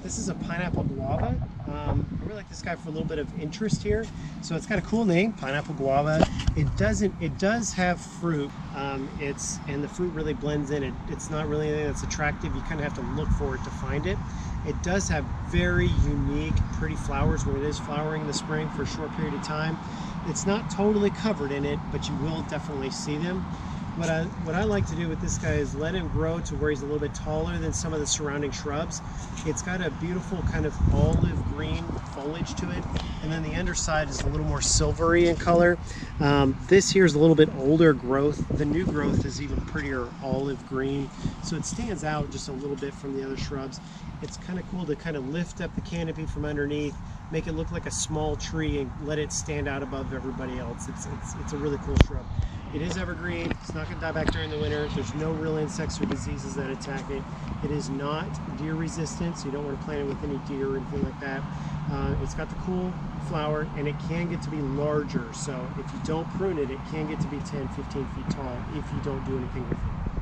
This is a pineapple guava. I really like this guy for a little bit of interest here. So it's got a cool name, pineapple guava. It does have fruit. And the fruit really blends in. It's not really anything that's attractive. You kind of have to look for it to find it. It does have very unique, pretty flowers when it is flowering in the spring for a short period of time. It's not totally covered in it, but you will definitely see them. What I like to do with this guy is let him grow to where he's a little bit taller than some of the surrounding shrubs. It's got a beautiful kind of olive green foliage to it, and then the underside is a little more silvery in color. This here is a little bit older growth. The new growth is even prettier olive green, so it stands out just a little bit from the other shrubs. It's kind of cool to kind of lift up the canopy from underneath, make it look like a small tree, and let it stand out above everybody else. It's a really cool shrub. It is evergreen. It's not going to die back during the winter. There's no real insects or diseases that attack it. It is not deer resistant, so you don't want to plant it with any deer or anything like that. It's got the cool flower, and it can get to be larger. So if you don't prune it, it can get to be 10, 15 feet tall if you don't do anything with it.